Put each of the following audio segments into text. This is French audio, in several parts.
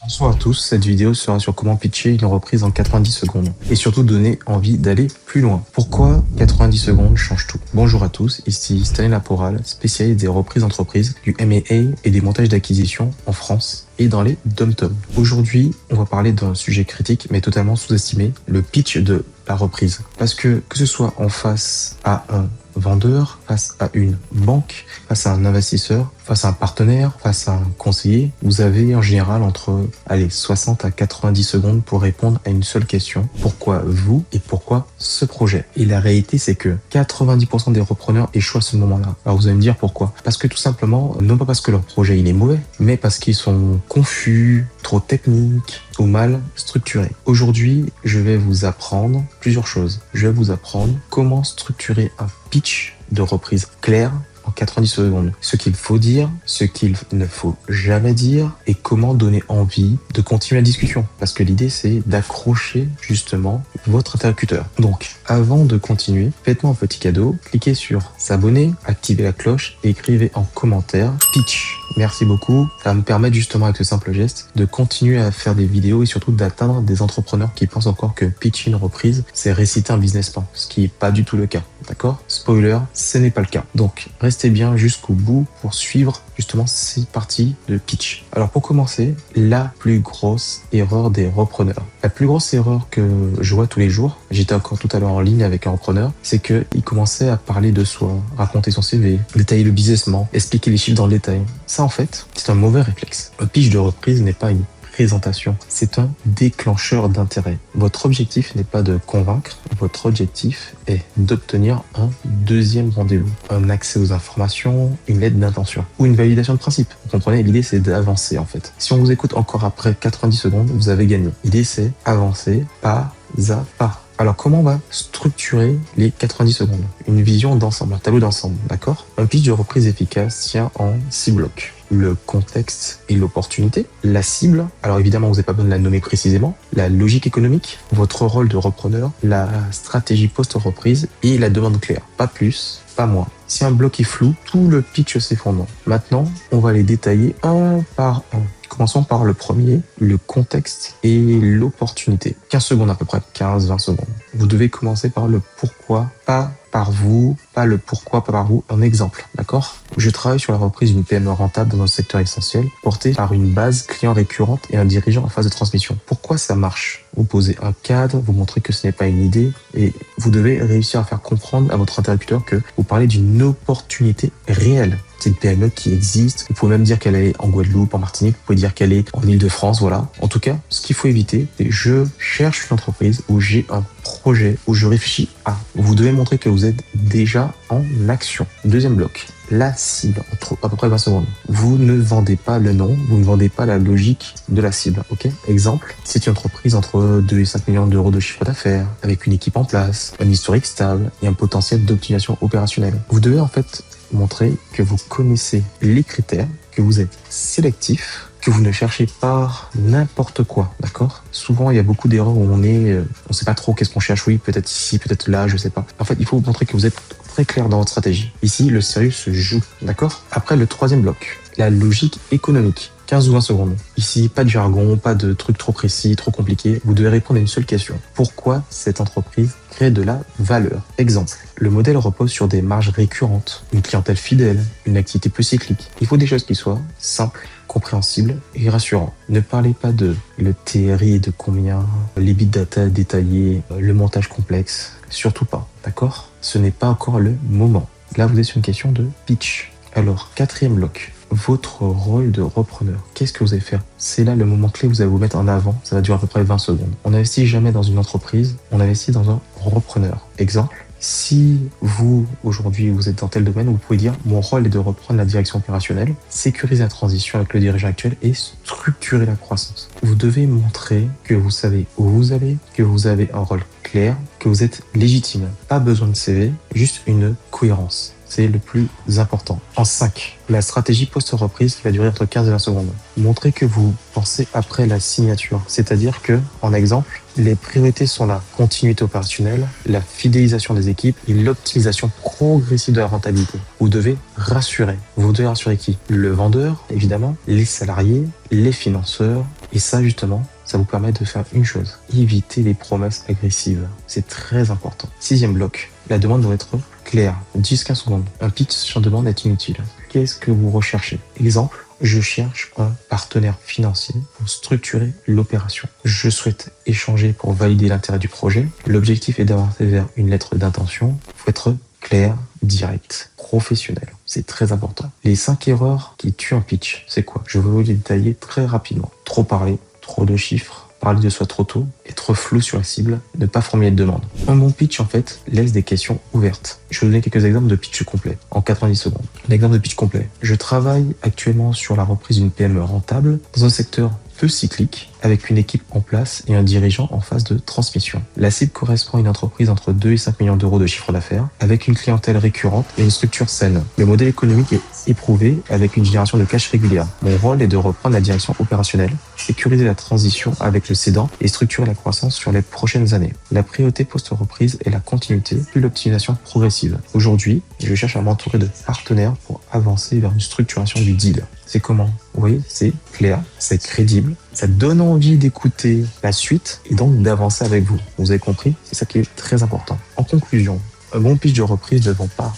Bonsoir à tous, cette vidéo sera sur comment pitcher une reprise en 90 secondes et surtout donner envie d'aller plus loin. Pourquoi 90 secondes change tout? Bonjour à tous, ici Stanley Laporal, spécialiste des reprises d'entreprise, du M&A et des montages d'acquisition en France et dans les dom-toms. Aujourd'hui, on va parler d'un sujet critique mais totalement sous-estimé, le pitch de la reprise. Parce que ce soit en face à un vendeur, face à une banque, face à un investisseur, face à un partenaire, face à un conseiller, vous avez en général entre 60 à 90 secondes pour répondre à une seule question. Pourquoi vous et pourquoi ce projet? Et la réalité, c'est que 90% des repreneurs échouent à ce moment-là. Alors vous allez me dire pourquoi? Parce que tout simplement, non pas parce que leur projet il est mauvais, mais parce qu'ils sont confus, trop techniques ou mal structurés. Aujourd'hui, je vais vous apprendre plusieurs choses. Je vais vous apprendre comment structurer un pitch de reprise clair en 90 secondes. Ce qu'il faut dire, ce qu'il ne faut jamais dire et comment donner envie de continuer la discussion. Parce que l'idée, c'est d'accrocher justement votre interlocuteur. Donc, avant de continuer, faites-moi un petit cadeau. Cliquez sur s'abonner, activez la cloche et écrivez en commentaire pitch. Merci beaucoup. Ça va me permettre justement avec ce simple geste de continuer à faire des vidéos et surtout d'atteindre des entrepreneurs qui pensent encore que pitcher une reprise, c'est réciter un business plan. Ce qui n'est pas du tout le cas. D'accord? Spoiler, ce n'est pas le cas. Donc, restez bien jusqu'au bout pour suivre justement ces parties de pitch. Alors, pour commencer, la plus grosse erreur des repreneurs. La plus grosse erreur que je vois tous les jours, j'étais encore tout à l'heure en ligne avec un repreneur, c'est qu'il commençait à parler de soi, raconter son CV, détailler le businessment, expliquer les chiffres dans le détail. Ça, en fait, c'est un mauvais réflexe. Un pitch de reprise n'est pas une présentation, c'est un déclencheur d'intérêt. Votre objectif n'est pas de convaincre, votre objectif est d'obtenir un deuxième rendez-vous, un accès aux informations, une lettre d'intention ou une validation de principe. Vous comprenez, l'idée c'est d'avancer en fait. Si on vous écoute encore après 90 secondes, vous avez gagné. L'idée c'est avancer pas à pas. Alors, comment on va structurer les 90 secondes? Une vision d'ensemble, un tableau d'ensemble, d'accord? Un pitch de reprise efficace tient en 6 blocs. Le contexte et l'opportunité, la cible, alors évidemment vous n'avez pas besoin de la nommer précisément, la logique économique, votre rôle de repreneur, la stratégie post-reprise et la demande claire. Pas plus, pas moins. Si un bloc est flou, tout le pitch s'effondre. Maintenant, on va les détailler un par un. Commençons par le premier, le contexte et l'opportunité. 15 secondes à peu près, 15-20 secondes. Vous devez commencer par le pourquoi, pas par vous, pas le pourquoi, pas par vous. Un exemple, d'accord? Je travaille sur la reprise d'une PME rentable dans un secteur essentiel, porté par une base client récurrente et un dirigeant en phase de transmission. Pourquoi ça marche? Vous posez un cadre, vous montrez que ce n'est pas une idée et vous devez réussir à faire comprendre à votre interlocuteur que vous parlez d'une opportunité réelle. C'est une PME qui existe. Vous pouvez même dire qu'elle est en Guadeloupe, en Martinique. Vous pouvez dire qu'elle est en Île-de-France, voilà. En tout cas, ce qu'il faut éviter, c'est je cherche une entreprise où j'ai un projet, où je réfléchis à. Vous devez montrer que vous êtes déjà en action. Deuxième bloc. La cible, à peu près 20 secondes. Vous ne vendez pas le nom, vous ne vendez pas la logique de la cible, ok? Exemple, c'est une entreprise entre 2 et 5 millions d'euros de chiffre d'affaires, avec une équipe en place, un historique stable et un potentiel d'optimisation opérationnelle. Vous devez en fait montrer que vous connaissez les critères, que vous êtes sélectif, que vous ne cherchez pas n'importe quoi, d'accord? Souvent, il y a beaucoup d'erreurs où on sait pas trop qu'est-ce qu'on cherche, oui, peut-être ici, peut-être là, je sais pas. En fait, il faut vous montrer que vous êtes très clair dans votre stratégie. Ici, le sérieux se joue, d'accord? Après, le troisième bloc, la logique économique. 15 ou 20 secondes. Ici, pas de jargon, pas de trucs trop précis, trop compliqués. Vous devez répondre à une seule question. Pourquoi cette entreprise crée de la valeur? Exemple, le modèle repose sur des marges récurrentes, une clientèle fidèle, une activité peu cyclique. Il faut des choses qui soient simples, compréhensibles et rassurantes. Ne parlez pas de le TRI et de combien, les big data détaillés, le montage complexe. Surtout pas, d'accord? Ce n'est pas encore le moment. Là, vous êtes sur une question de pitch. Alors, quatrième bloc. Votre rôle de repreneur. Qu'est-ce que vous allez faire? C'est là le moment clé, vous allez vous mettre en avant. Ça va durer à peu près 20 secondes. On n'investit jamais dans une entreprise, on investit dans un repreneur. Exemple, si vous, aujourd'hui, vous êtes dans tel domaine, vous pouvez dire mon rôle est de reprendre la direction opérationnelle, sécuriser la transition avec le dirigeant actuel et structurer la croissance. Vous devez montrer que vous savez où vous allez, que vous avez un rôle clair, que vous êtes légitime. Pas besoin de CV, juste une cohérence. C'est le plus important. En 5, la stratégie post-reprise qui va durer entre 15 et 20 secondes. Montrez que vous pensez après la signature. C'est-à-dire que, en exemple, les priorités sont la continuité opérationnelle, la fidélisation des équipes et l'optimisation progressive de la rentabilité. Vous devez rassurer. Vous devez rassurer qui? Le vendeur, évidemment, les salariés, les financeurs Et ça, justement, ça vous permet de faire une chose, éviter les promesses agressives. C'est très important. 6e bloc, la demande doit être claire. 10-15 secondes. Un pitch sans demande est inutile. Qu'est-ce que vous recherchez? Exemple, je cherche un partenaire financier pour structurer l'opération. Je souhaite échanger pour valider l'intérêt du projet. L'objectif est d'avancer vers une lettre d'intention. Il faut être clair, direct, professionnel. C'est très important. Les 5 erreurs qui tuent un pitch, c'est quoi? Je vais vous les détailler très rapidement. Trop parler, trop de chiffres, parler de soi trop tôt, être flou sur la cible, ne pas formuler de demande. Un bon pitch, en fait, laisse des questions ouvertes. Je vais vous donner quelques exemples de pitch complet en 90 secondes. Un exemple de pitch complet. Je travaille actuellement sur la reprise d'une PME rentable dans un secteur peu cyclique, avec une équipe en place et un dirigeant en phase de transmission. La cible correspond à une entreprise entre 2 et 5 millions d'euros de chiffre d'affaires, avec une clientèle récurrente et une structure saine. Le modèle économique est éprouvé avec une génération de cash régulière. Mon rôle est de reprendre la direction opérationnelle, sécuriser la transition avec le cédant et structurer la croissance sur les prochaines années. La priorité post-reprise est la continuité, puis l'optimisation progressive. Aujourd'hui, je cherche à m'entourer de partenaires pour avancer vers une structuration du deal. C'est comment? Vous voyez, c'est clair, c'est crédible, ça donne envie d'écouter la suite et donc d'avancer avec vous. Vous avez compris? C'est ça qui est très important. En conclusion, un bon pitch de reprise ne vend pas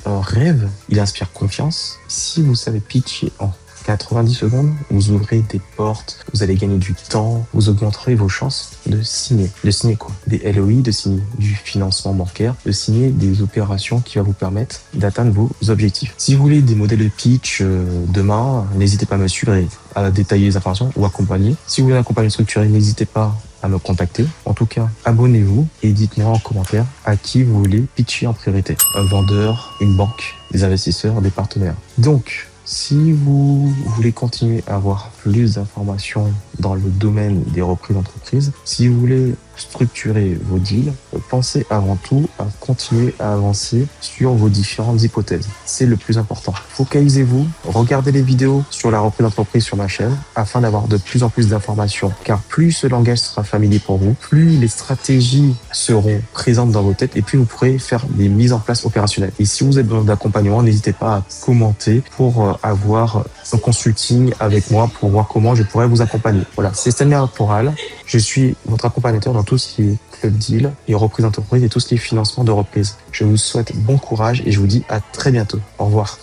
un rêve, il inspire confiance. Si vous savez pitcher en 90 secondes, vous ouvrez des portes, vous allez gagner du temps, vous augmenterez vos chances de signer. De signer quoi? Des LOI, de signer du financement bancaire, de signer des opérations qui vont vous permettre d'atteindre vos objectifs. Si vous voulez des modèles de pitch demain, n'hésitez pas à me suivre et à détailler les informations ou accompagner. Si vous voulez accompagner structuré, n'hésitez pas à me contacter. En tout cas, abonnez-vous et dites-moi en commentaire à qui vous voulez pitcher en priorité. Un vendeur, une banque, des investisseurs, des partenaires. Donc, si vous voulez continuer à avoir plus d'informations dans le domaine des reprises d'entreprise, si vous voulez structurer vos deals, pensez avant tout à continuer à avancer sur vos différentes hypothèses. C'est le plus important. Focalisez-vous, regardez les vidéos sur la reprise d'entreprise sur ma chaîne afin d'avoir de plus en plus d'informations. Car plus ce langage sera familier pour vous, plus les stratégies seront présentes dans vos têtes et plus vous pourrez faire des mises en place opérationnelles. Et si vous avez besoin d'accompagnement, n'hésitez pas à commenter pour avoir un consulting avec moi pour voir comment je pourrais vous accompagner. Voilà, c'est Stanley Laporal. Je suis votre accompagnateur dans tout ce qui est club deal et reprise d'entreprise et tout ce qui est financement de reprise. Je vous souhaite bon courage et je vous dis à très bientôt. Au revoir.